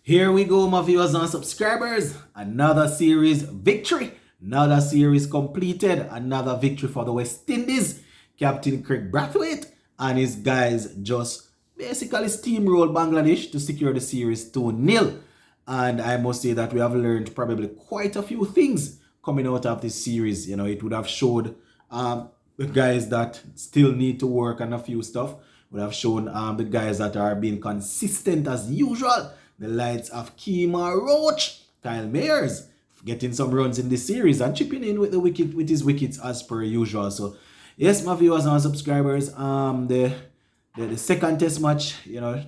Here we go, my viewers and subscribers. Another series victory. Another series completed. Another victory for the West Indies. Captain Craig Brathwaite and his guys just basically steamrolled Bangladesh to secure the series 2-0. And I must say that we have learned probably quite a few things coming out of this series. You know, it would have showed the guys that still need to work on a few stuff. Would have shown the guys that are being consistent as usual. The likes of Kemar Roach, Kyle Mayers, getting some runs in this series and chipping in with his wickets as per usual. So yes, my viewers and subscribers, the second test match, you know,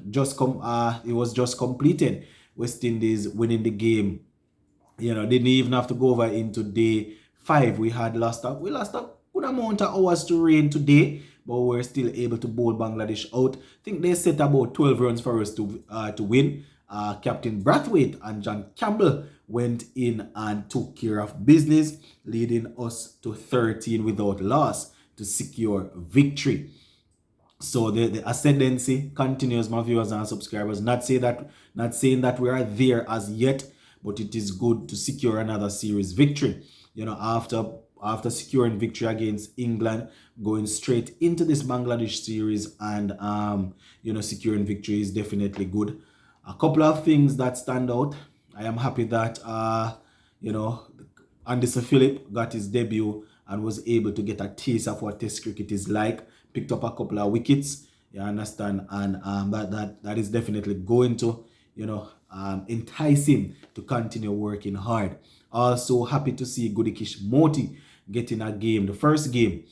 it was just completed. West Indies winning the game. You know, didn't even have to go over into day 5. We lost a good amount of hours to rain today, but we were still able to bowl Bangladesh out. I think they set about 12 runs for us to win. Captain Brathwaite and John Campbell went in and took care of business, leading us to 13 without loss to secure victory. So the ascendancy continues, my viewers and subscribers. Not saying that we are there as yet, but it is good to secure another series victory. You know, after securing victory against England, going straight into this Bangladesh series and you know, securing victory is definitely good. A couple of things that stand out. I am happy that you know, Anderson Phillip got his debut and was able to get a taste of what Test cricket is like. Picked up a couple of wickets, you understand, and that is definitely going to, you know, entice him to continue working hard. Also happy to see Gudikish Moti getting a game. The first game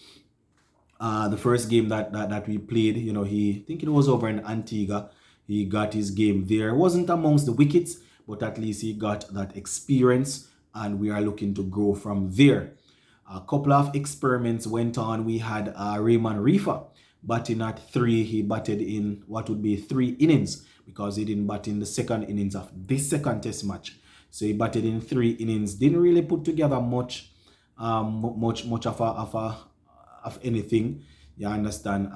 that we played, you know, I think it was over in Antigua. He got his game there. Wasn't amongst the wickets, but at least he got that experience, and we are looking to grow from there. A couple of experiments went on. We had Raymond Reefer batting at 3. He batted in what would be 3 innings because he didn't bat in the second innings of this second test match. So he batted in 3 innings. Didn't really put together much of anything. You understand?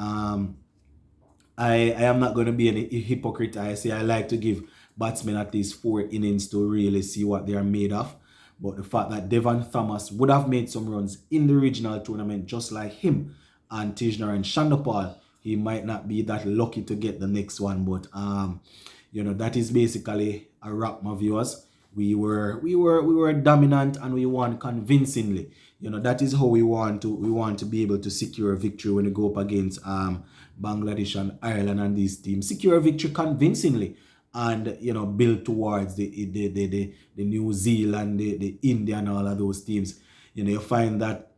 I am not going to be any hypocrite. I say I like to give batsmen at least 4 innings to really see what they are made of. But the fact that Devon Thomas would have made some runs in the regional tournament just like him and Tijner and Shandopal, he might not be that lucky to get the next one. But you know, that is basically a wrap, my viewers. We were dominant and we won convincingly. You know, that is how we want to be able to secure a victory when we go up against Bangladesh and Ireland and these teams. Secure a victory convincingly, and you know, build towards the New Zealand, the India and all of those teams. You know, you find that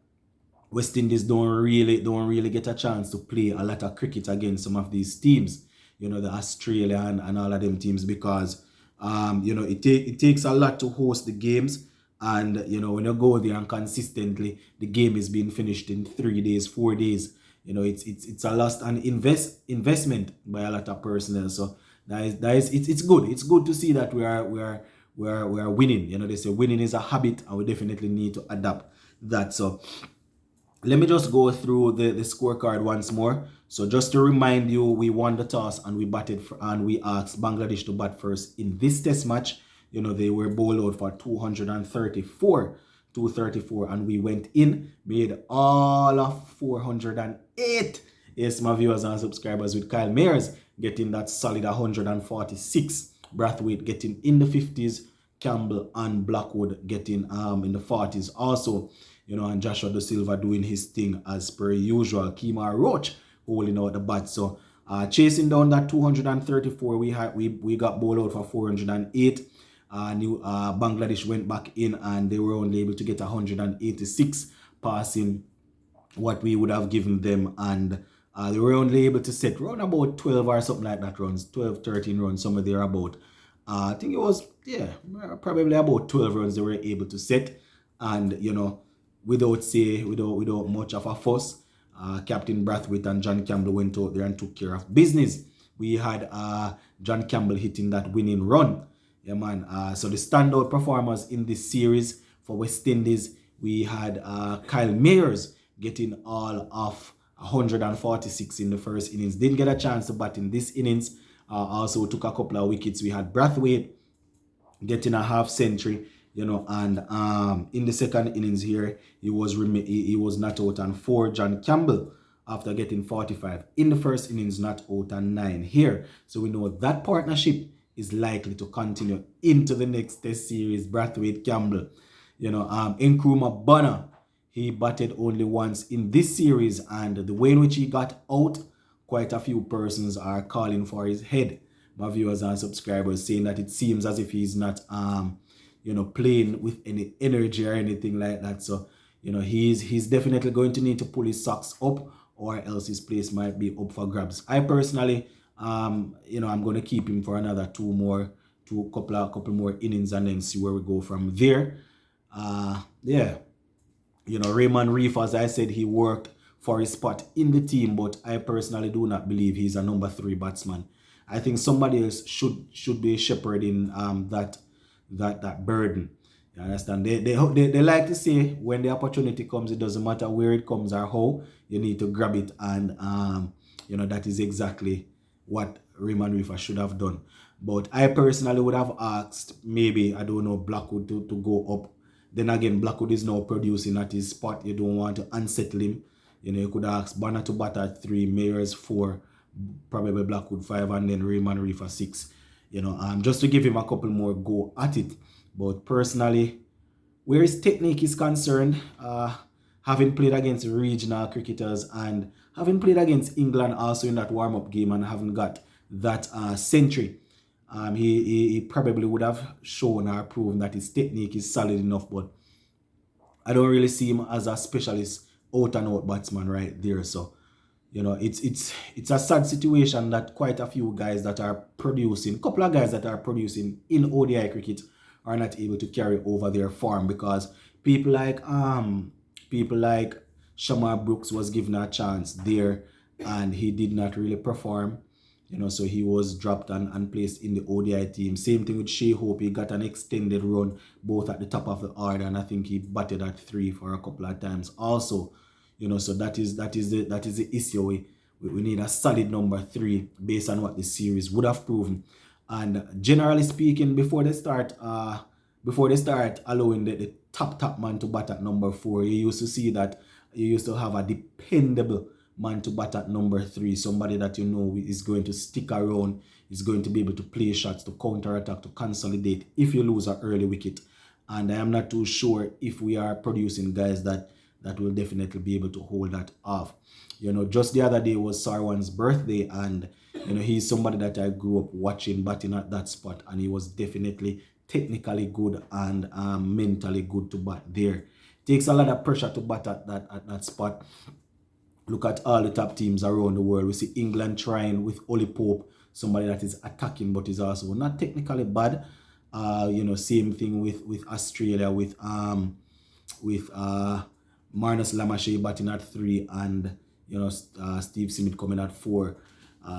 West Indies don't really get a chance to play a lot of cricket against some of these teams. You know, the Australia and all of them teams, because you know, it takes a lot to host the games. And you know, when you go there and consistently the game is being finished in 3 days, 4 days, you know, it's a lost and investment by a lot of personnel. So it's good. It's good to see that we are winning. You know, they say winning is a habit, and we definitely need to adapt that. So let me just go through the scorecard once more. So just to remind you, we won the toss and we asked Bangladesh to bat first in this test match. You know, they were bowled out for 234, and we went in, made all of 408. Yes, my viewers and subscribers, with Kyle Mayers getting that solid 146, Brathwaite getting in the 50s, Campbell and Blackwood getting in the 40s also, you know, and Joshua Da Silva doing his thing as per usual. Kemar Roach holding out the bat. So chasing down that 234, we got bowled out for 408. Bangladesh went back in and they were only able to get 186, passing what we would have given them, and they were only able to set around about 12 or something like that runs, 12, 13 runs, somewhere there about. I think it was, yeah, probably about 12 runs they were able to set, and you know, without much of a fuss, Captain Brathwaite and John Campbell went out there and took care of business. We had John Campbell hitting that winning run. Yeah, man. So the standout performers in this series for West Indies, we had Kyle Mayers getting all of 146 in the first innings. Didn't get a chance to bat in this innings. Also took a couple of wickets. We had Brathwaite getting a half century, and in the second innings here, he was not out on 4. John Campbell, after getting 45 in the first innings, not out on 9 here. So we know that partnership is likely to continue into the next test series. Brathwaite Campbell, Nkrumah Bonner, he batted only once in this series, and the way in which he got out, quite a few persons are calling for his head. My viewers and subscribers saying that it seems as if he's not playing with any energy or anything like that. So he's definitely going to need to pull his socks up, or else his place might be up for grabs. I personally I'm going to keep him for another couple more innings, and then see where we go from there. Yeah, Raymond Reef, as I said, he worked for his spot in the team, but I personally do not believe he's a number 3 batsman. I think somebody else should be shepherding that burden. You understand? They like to say when the opportunity comes, it doesn't matter where it comes or how, you need to grab it, and that is exactly what Raymond Reefer should have done. But I personally would have asked, maybe, I don't know, Blackwood to go up. Then again, Blackwood is now producing at his spot. You don't want to unsettle him. You could ask Bonner to bat at 3, Mayers 4, probably Blackwood 5, and then Raymond Reefer 6. Just to give him a couple more go at it. But personally, where his technique is concerned, having played against regional cricketers and having played against England also in that warm-up game and haven't got that century, he probably would have shown or proven that his technique is solid enough. But I don't really see him as a specialist out-and-out batsman right there. So it's a sad situation that quite a few guys that are producing, couple of guys that are producing in ODI cricket, are not able to carry over their form, because people like Shamar Brooks was given a chance there and he did not really perform. So he was dropped and placed in the ODI team. Same thing with Shea Hope. He got an extended run both at the top of the order, and I think he batted at 3 for a couple of times also. So that is the issue. We need a solid number 3 based on what the series would have proven. And generally speaking, before they start allowing the top man to bat at number 4, you used to see that you used to have a dependable man to bat at number 3, somebody that is going to stick around, is going to be able to play shots, to counter-attack, to consolidate if you lose an early wicket. And I am not too sure if we are producing guys that will definitely be able to hold that off. Just the other day was Sarwan's birthday, and he's somebody that I grew up watching batting at that spot, and he was definitely technically good and mentally good to bat there. Takes a lot of pressure to bat at that spot. Look at all the top teams around the world. We see England trying with Ollie Pope, somebody that is attacking but is also not technically bad. Same thing with Australia with Marnus Lamache batting at 3, and Steve Smith coming at 4.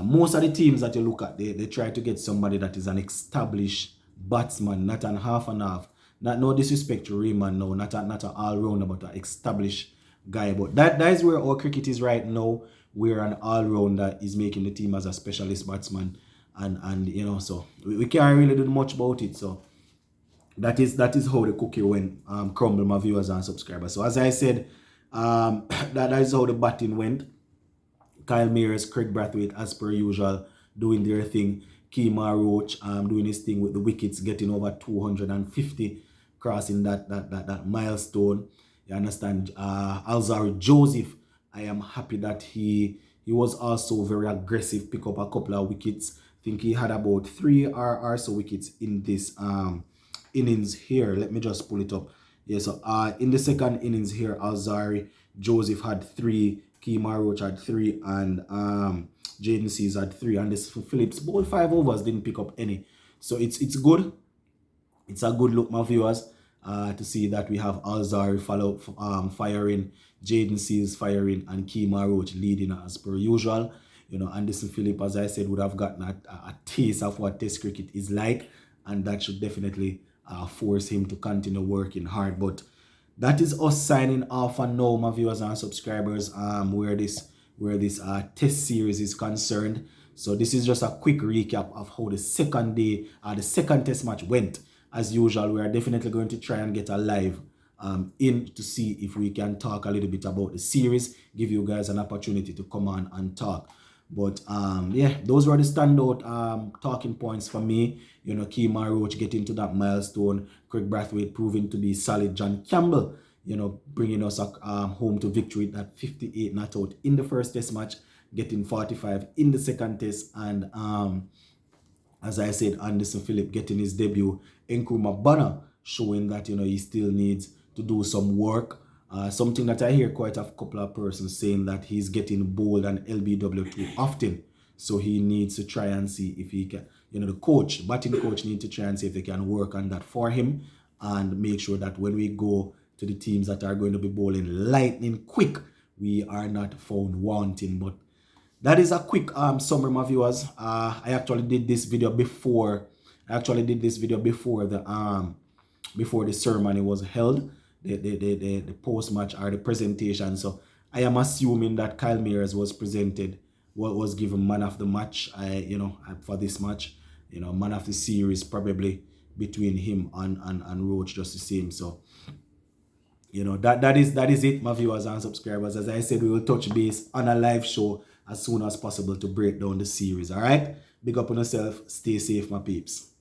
Most of the teams that you look at, they try to get somebody that is an established batsman, not an half and half. Not no disrespect to Raymond, no, not an all-rounder, but an established guy. But that is where our cricket is right now, where an all-rounder is making the team as a specialist batsman, and so we can't really do much about it. So that is how the cookie went crumble, my viewers and subscribers. So as I said, that is how the batting went. Kyle Mayers, Craig Brathwaite, as per usual, doing their thing. Kemar Roach doing his thing with the wickets, getting over 250, crossing that milestone. You understand? Alzarri Joseph, I am happy that he was also very aggressive, pick up a couple of wickets. I think he had about 3 or so wickets in this innings here. Let me just pull it up. Yeah, so in the second innings here, Alzarri Joseph had 3, Kemar Roach had 3, and Jaden Seas had 3, and this Phillips, both 5 overs, didn't pick up any. So it's good. It's a good look, my viewers, to see that we have Alzarri firing, Jaden Seas firing, and Kemar Roach leading as per usual. Anderson Phillip, as I said, would have gotten a taste of what Test cricket is like, and that should definitely force him to continue working hard. But that is us signing off and now, my viewers and subscribers, where this Test series is concerned. So this is just a quick recap of how the second day, the second Test match went. as usual, we are definitely going to try and get a live in to see if we can talk a little bit about the series, give you guys an opportunity to come on and talk. But yeah, those were the standout talking points for me. You know, Kemar Roach getting to that milestone, Craig Brathwaite proving to be solid, John Campbell, you know, bringing us home to victory at 58 not out in the first test match, getting 45 in the second test, and as I said, Anderson Phillip getting his debut. Nkrumah Banner showing that, you know, he still needs to do some work. Something that I hear quite a couple of persons saying that he's getting bowled and LBW too often. So he needs to try and see if he can, you know, the batting coach needs to try and see if they can work on that for him and make sure that when we go to the teams that are going to be bowling lightning quick, we are not found wanting. But that is a quick summary, my viewers. I actually did this video before. Before the ceremony was held, the post match or the presentation. So I am assuming that Kyle Mayers was presented, was given man of the match. For this match, you know, man of the series probably between him and Roach, just the same. So you know, that is it, my viewers and subscribers. As I said, we will touch base on a live show as soon as possible to break down the series. All right, big up on yourself, stay safe, my peeps.